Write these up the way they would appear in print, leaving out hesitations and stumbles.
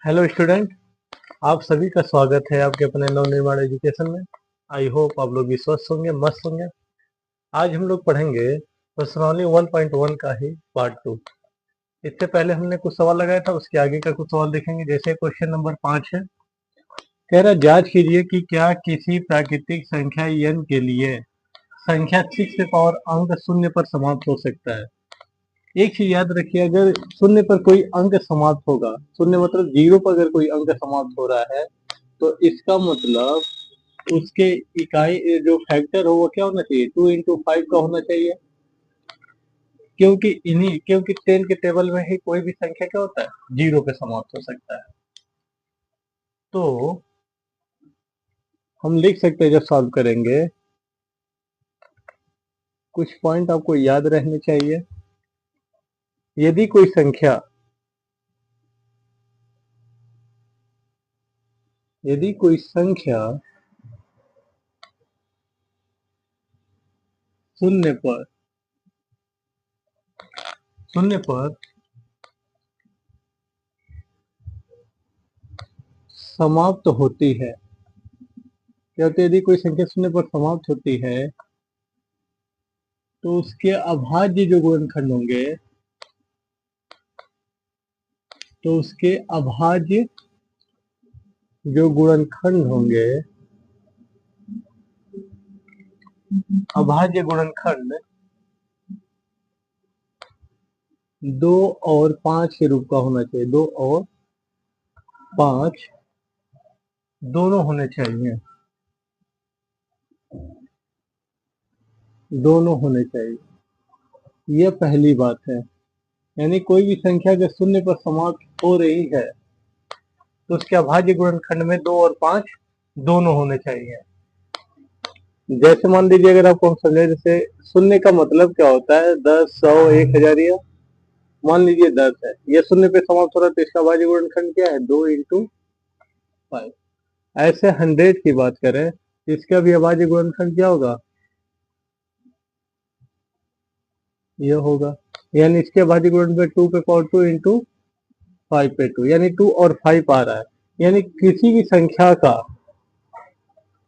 Hello student, आप सभी का स्वागत है आपके अपने नवनिर्माण एजुकेशन में। आई होप आप लोग भी स्वस्थ होंगे, मस्त होंगे। आज हम लोग पढ़ेंगे प्रश्नावली 1.1 का ही पार्ट 2। इससे पहले हमने कुछ सवाल लगाया था, उसके आगे का कुछ सवाल देखेंगे। जैसे क्वेश्चन नंबर 5 है, कह रहा जांच कीजिए कि क्या किसी प्राकृतिक संख्या n के लिए संख्या 6 के पावर अंक शून्य पर समाप्त हो सकता है। एक चीज याद रखिए, अगर शून्य पर कोई अंक समाप्त होगा, शून्य मतलब जीरो पर अगर कोई अंक समाप्त हो रहा है, तो इसका मतलब उसके इकाई जो फैक्टर हो वो क्या होना चाहिए, 2 into 5 का होना चाहिए। क्योंकि 10 के टेबल में ही कोई भी संख्या क्या होता है, जीरो पे समाप्त हो सकता है। तो हम लिख सकते हैं, जब सॉल्व करेंगे कुछ पॉइंट आपको याद रहने चाहिए। यदि कोई संख्या शून्य पर समाप्त होती है, क्या होता है, यदि कोई संख्या शून्य पर समाप्त होती है तो उसके अभाज्य जो गुणनखंड होंगे, तो उसके अभाज्य जो गुणनखंड होंगे, अभाज्य गुणनखंड 2 और 5 के रूप का होना चाहिए। 2 और 5 दोनों होने चाहिए, दोनों होने चाहिए। यह पहली बात है। यानी कोई भी संख्या अगर शून्य पर समाप्त हो रही है तो उसके अभाज्य गुणनखंड में 2 और 5 दोनों होने चाहिए। जैसे मान लीजिए, अगर आपको हम समझे, जैसे शून्य का मतलब क्या होता है, 10, 100, 1000। या मान लीजिए 10 है, यह शून्य पे समाप्त हो रहा है, तो इसका अभाज्य गुणनखंड क्या है, 2 into 5। ऐसे 100 की बात करें, इसका भी अभाज्य गुणनखंड क्या होगा, यह होगा। यानी इसके अभाज्य गुणनखंड 2 पे पावर 2 into 5 पे 2, यानी 2 और 5 आ रहा है। यानी किसी भी संख्या का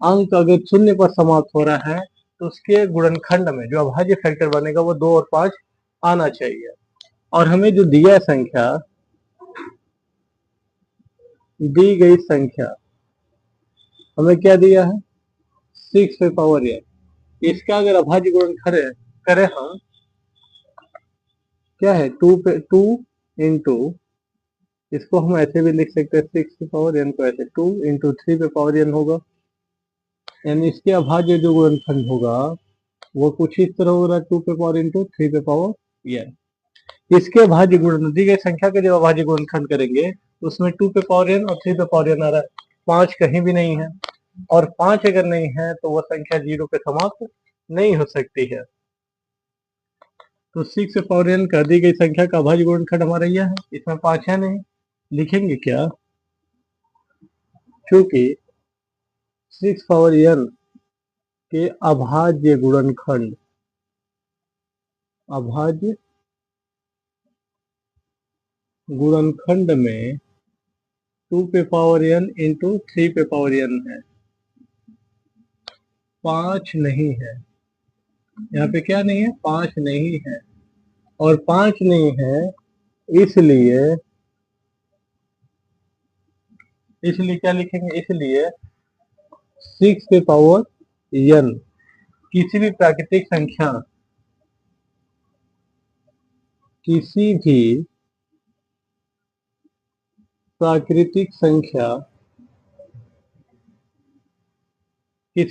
अंक अगर शून्य पर समाप्त हो रहा है तो उसके गुणनखंड में जो अभाज्य फैक्टर बनेगा वो 2 और 5 आना चाहिए। और हमें जो दी गई संख्या हमें क्या दिया है, 6 पे पावर n। इसका अगर अभाज्य गुणनखंड करें हम, क्या है, 2 इसको हम ऐसे भी लिख सकते हैं, 6 पे पावर n को ऐसे 2 into 3 पे पावर n होगा। यानी इसके अभाज्य जो गुणनखंड होगा वो कुछ इस तरह हो रहा है, 2 पे पावर into 3 पे पावर n। इसके अभाज्य गुणन, दी गई संख्या के जब अभाज्य गुणनखंड करेंगे उसमें 2 पे पावर n और 3 पे पावर n आ रहा है, 5 कहीं भी नहीं है। और 5 अगर नहीं है तो वह संख्या जीरो पे समाप्त नहीं हो सकती है। तो 6 पावर n का दी गई संख्या का अभाज्य गुणनखंड हमारा यह है, इसमें 5 है नहीं। लिखेंगे क्या, क्योंकि 6 पावर n के अभाज्य गुणनखंड में 2 पे पावर n into 3 पे पावर n है, 5 नहीं है। यहाँ पे क्या नहीं है, 5 नहीं है। और 5 नहीं है, इसलिए क्या लिखेंगे, इसलिए 6 पे पावर n किसी भी प्राकृतिक संख्या, किसी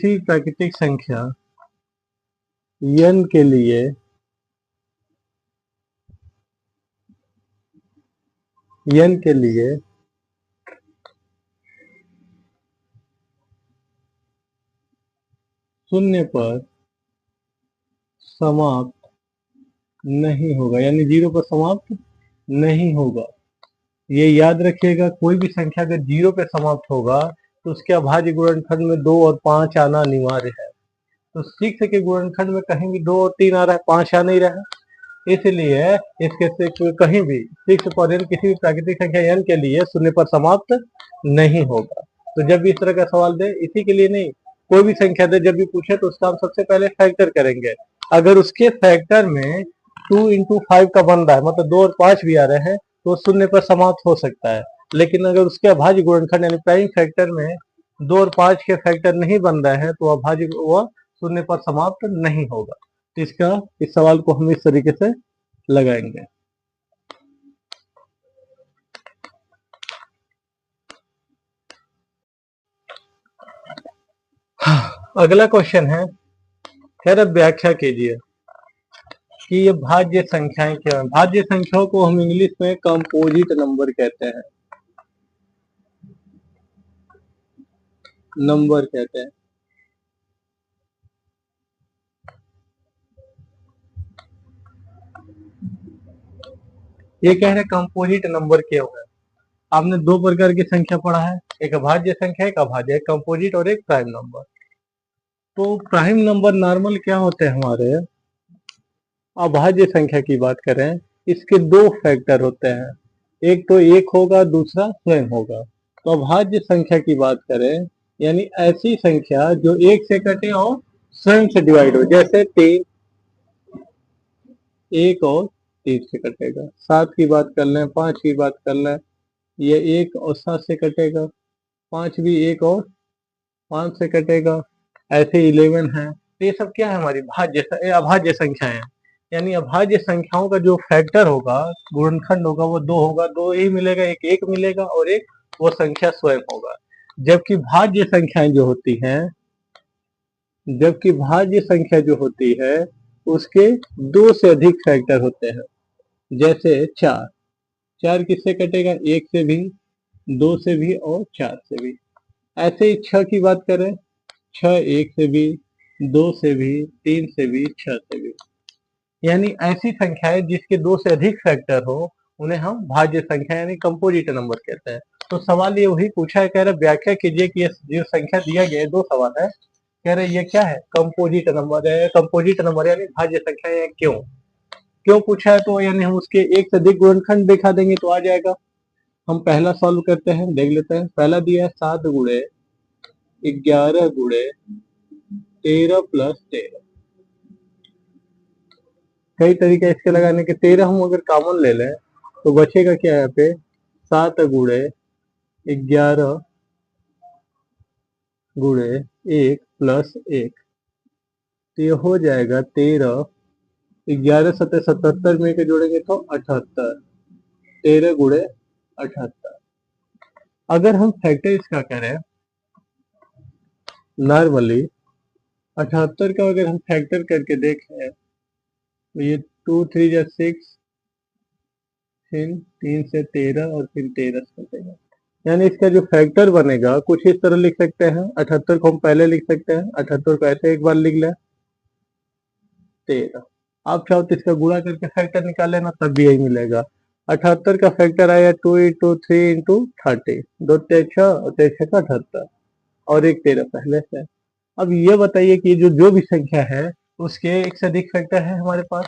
भी प्राकृतिक संख्या n के लिए शून्य पर समाप्त नहीं होगा, यानी जीरो पर समाप्त नहीं होगा। ये याद रखिएगा, कोई भी संख्या अगर जीरो पे समाप्त होगा तो उसके अभाज्य गुणनखंड में 2 और 5 आना अनिवार्य है। तो 6 के गुणनखंड में कहीं भी 2 और 3 आ रहा है, 5 आ नहीं रहा है। इसलिए इसके से कहीं भी 6 पर n किसी भी प्राकृतिक संख्या n के लिए शून्य पर समाप्त नहीं होगा। तो जब भी इस तरह का सवाल दे, इसी के लिए नहीं, कोई भी संख्या दे जब भी पूछे तो उसका हम सबसे पहले फैक्टर करेंगे। अगर उसके फैक्टर में 2 into 5 का बन रहा है, मतलब 2 और 5 भी आ रहे हैं, तो शून्य पर समाप्त हो सकता है। लेकिन अगर उसके अभाज्य गुणनखंड यानी प्राइम फैक्टर में 2 और 5 के फैक्टर नहीं बन रहे हैं, तो अभाज्य वह शून्य पर समाप्त नहीं होगा। तो इस सवाल को हम इस तरीके से लगाएंगे। अगला क्वेश्चन है, खैर अब व्याख्या कीजिए कि ये भाज्य संख्याएं क्या है। भाज्य संख्याओं को हम इंग्लिश में कंपोजिट नंबर कहते हैं, नंबर कहते हैं। ये कह रहे कंपोजिट नंबर क्या होगा। आपने दो प्रकार की संख्या पढ़ा है, एक अभाज्य संख्या, एक अभाज्य, एक कंपोजिट और एक प्राइम नंबर। तो प्राइम नंबर नॉर्मल क्या होते हैं हमारे, अभाज्य संख्या की बात करें, इसके दो फैक्टर होते हैं, एक तो एक होगा, दूसरा स्वयं होगा। तो अभाज्य संख्या की बात करें, यानी ऐसी संख्या जो एक से कटे और स्वयं से डिवाइड हो, जैसे 3 एक और 3 से कटेगा। 7 की बात कर लें, 5 की बात कर लें, ये 1 और 7 से कटेगा, 5 भी 1 और 5 से कटेगा, ऐसे 11 है। तो ये सब क्या है, हमारी अभाज्य संख्याएं हैं। यानी अभाज्य संख्याओं का जो फैक्टर होगा, गुणनखंड होगा, वो 2 होगा, 2 ही मिलेगा, एक 1 मिलेगा और एक वो संख्या स्वयं होगा। जबकि भाज्य संख्याएं जो होती हैं, जबकि भाज्य संख्या जो होती है उसके 2 से अधिक फैक्टर होते हैं। जैसे 4, 4 किससे कटेगा, 1 से भी, 2 से भी और 4 से भी। ऐसे ही 6 की बात करें, 6 1 से भी, 2 से भी, 3 से भी, 6 से भी। यानी ऐसी संख्याएं जिसके 2 से अधिक फैक्टर हो उन्हें हम भाज्य संख्या यानी कंपोजिट नंबर कहते हैं। तो सवाल ये वही पूछा है, कह रहे व्याख्या कीजिए कि ये जो संख्या दिया गया है, दो सवाल है, कह रहे ये क्या है, कंपोजिट नंबर है। कंपोजिट नंबर यानी भाज्य संख्या है। क्यों क्यों पूछा है, तो यानी हम उसके एक से अधिक गुणनखंड दिखा देंगे तो आ जाएगा। हम पहला सॉल्व करते हैं, देख लेते हैं। पहला दिया है 7 गुणे 11 गुणे 13 प्लस 13। कई तरीके इसके लगाने के। 13 हम अगर कॉमन ले लें तो बचेगा क्या यहाँ पे, 7 गुणे 11 गुणे 1 प्लस 1, तो ये हो जाएगा 13, 11 सत्तर 77 में के जोड़ेंगे तो 78, 13 गुणे 78। अगर हम फैक्टर इसका करें नॉर्मली, 78 का अगर हम फैक्टर करके देखें तो ये 2 3 या 6, फिर 3 से 13 और फिर 13 से कटेगा। यानी इसका जो फैक्टर बनेगा कुछ इस तरह लिख सकते हैं। 78 को हम पहले लिख सकते हैं, 78 को ऐसे एक बार लिख लें 13। आप चाहो तो इसका गुणा करके फैक्टर निकाल लेना, तब भी यही मिलेगा। 78 का फैक्टर आया 2 into 3 into 30, 2 6 और 6 का 78 और एक 13 पहले से। अब ये बताइए कि जो भी संख्या है उसके एक से अधिक फैक्टर है हमारे पास,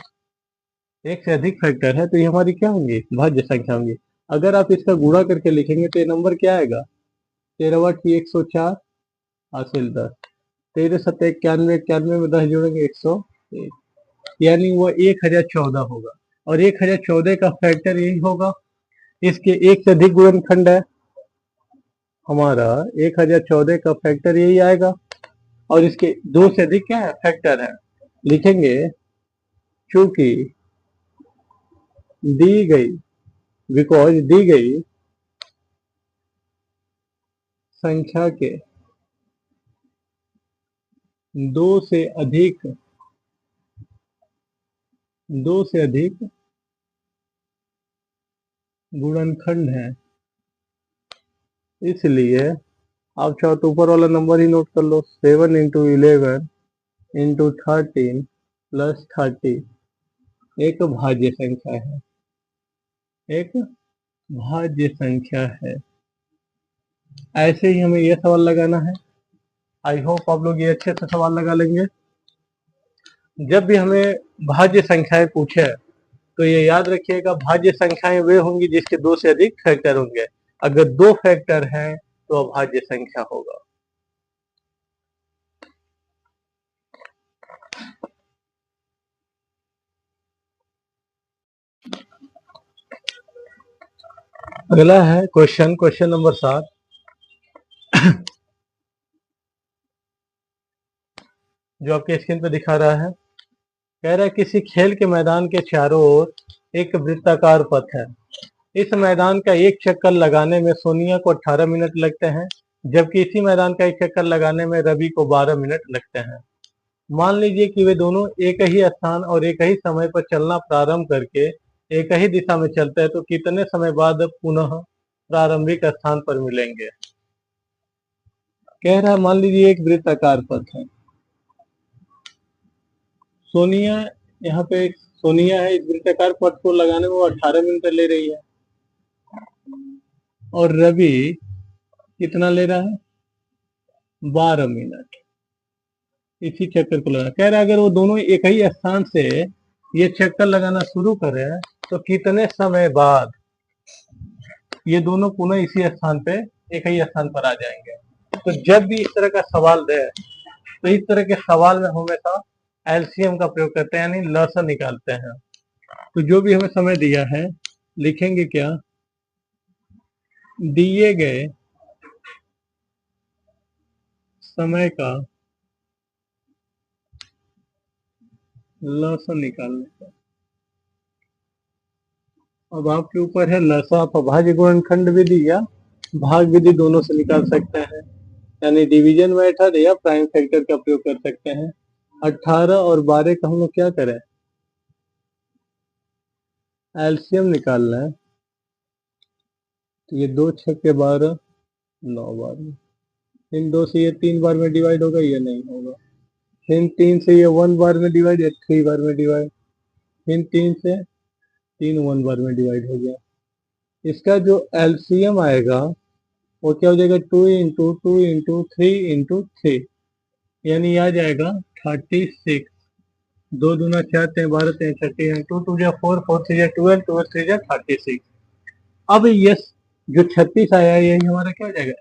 एक से अधिक फैक्टर है, तो ये हमारी क्या होंगी, भाज्य संख्या होंगी। अगर आप इसका गुणा करके लिखेंगे तो ये नंबर क्या आएगा, 13 की 104 हासिल 10, 13 सत्तर 91, 91 में 10 जोड़ेंगे 101, यानी वो 1014 होगा। और 1014 का फैक्टर यही होगा। इसके एक से अधिक गुणनखंड है हमारा, 1014 का फैक्टर यही आएगा। और इसके 2 से अधिक क्या है, फैक्टर है। लिखेंगे चूंकि दी गई, बिकॉज दी गई संख्या के 2 से अधिक गुणनखंड है, इसलिए आप चाहो तो ऊपर वाला नंबर ही नोट कर लो, 7 into 11 into 13 प्लस 30 एक भाज्य संख्या है, एक भाज्य संख्या है। ऐसे ही हमें यह सवाल लगाना है। आई होप आप लोग ये अच्छे से सवाल लगा लेंगे। जब भी हमें भाज्य संख्याएं पूछे तो ये याद रखिएगा, भाज्य संख्याएं वे होंगी जिसके 2 से अधिक फैक्टर होंगे। अगर 2 फैक्टर हैं तो अभाज्य संख्या होगा। अगला है क्वेश्चन नंबर 7। जो आपके स्क्रीन पे दिखा रहा है, कह रहा है किसी खेल के मैदान के चारों ओर एक वृत्ताकार पथ है। इस मैदान का एक चक्कर लगाने में सोनिया को 18 मिनट लगते हैं, जबकि इसी मैदान का एक चक्कर लगाने में रवि को 12 मिनट लगते हैं। मान लीजिए कि वे दोनों एक ही स्थान और एक ही समय पर चलना प्रारंभ करके एक ही दिशा में चलते हैं, तो कितने समय बाद पुनः प्रारंभिक स्थान पर मिलेंगे। कह रहा है मान लीजिए एक वृत्ताकार पथ है, सोनिया यहाँ पे सोनिया है, इस वृत्ताकार पथ को लगाने में वो 18 मिनट ले रही है, और रवि कितना ले रहा है, 12 मिनट इसी चक्कर को लगा। कह रहा है अगर वो दोनों एक ही स्थान से ये चक्कर लगाना शुरू करें तो कितने समय बाद ये दोनों पुनः इसी स्थान पे एक ही स्थान पर आ जाएंगे। तो जब भी इस तरह का सवाल दे तो इस तरह के सवाल में हमेशा एलसीएम का प्रयोग करते हैं, यानी लसन निकालते हैं। तो जो भी हमें समय दिया है लिखेंगे क्या, दिए गए समय का लसन निकालने का। अब आपके ऊपर है, लसा आप अभाज्य गुणनखंड विधि या भाग विधि दोनों से निकाल सकते हैं, यानी डिवीजन मेथड या प्राइम फैक्टर का प्रयोग कर सकते हैं। 18 और 12 का हम लोग क्या करें, एलसीएम निकालना है। तो ये 2 छक्के 12, 9 बार में, इन 2 से ये 3 बार में डिवाइड होगा, ये नहीं होगा। इन 3 से ये 1 बार में डिवाइड, या 3 बार में डिवाइड। इन 3 से 3 1 बार में डिवाइड हो गया। इसका जो एलसीएम आएगा वो क्या हो जाएगा, 2 इंटू 2 इंटू 3 इंटू 3, यानी आ जाएगा 36। 2 दूना 4, 3 12, 3 छठे 2 2 जा 4, 4 3 जा 12, 12 3 जा 36। अब ये जो 36 आया यही हमारा क्या हो जाएगा,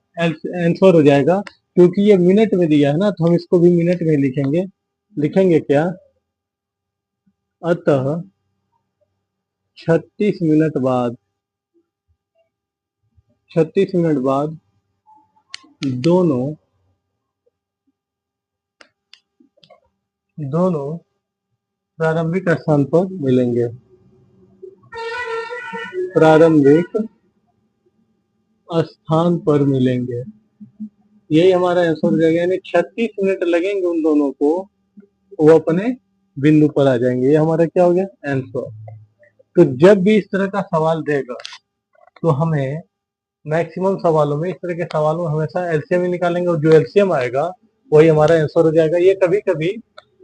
आंसर हो जाएगा, क्योंकि ये मिनट में दिया है ना, तो हम इसको भी मिनट में लिखेंगे। लिखेंगे क्या, अतः 36 मिनट बाद, 36 मिनट बाद दोनों प्रारंभिक स्थान पर मिलेंगे। प्रारंभिक स्थान पर मिलेंगे, यही हमारा आंसर हो जाएगा, यानी 36 मिनट लगेंगे उन दोनों को, वो अपने बिंदु पर आ जाएंगे। ये हमारा क्या हो गया, आंसर। तो जब भी इस तरह का सवाल देगा तो हमें मैक्सिमम सवालों में, इस तरह के सवालों में हमेशा एलसीएम ही निकालेंगे, और जो एलसीएम आएगा वही हमारा आंसर हो जाएगा। ये कभी कभी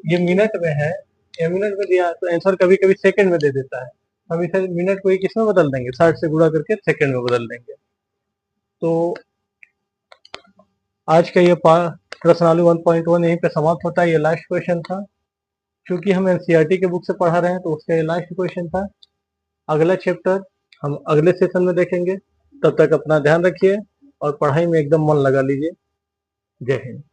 ये मिनट में है, या मिनट में दिया तो आंसर कभी कभी सेकंड में दे देता है, हम इसे मिनट को किसमें बदल देंगे, 60 से गुणा करके सेकंड में बदल देंगे। तो आज का ये प्रश्नावली 1.1 यहीं पे समाप्त होता है। ये लास्ट क्वेश्चन था, क्योंकि हम एनसीईआरटी के बुक से पढ़ा रहे हैं तो उसका ये लास्ट क्वेश्चन था। अगला चैप्टर हम अगले सेशन में देखेंगे। तब तक अपना ध्यान रखिए और पढ़ाई में एकदम मन लगा लीजिए। जय हिंद।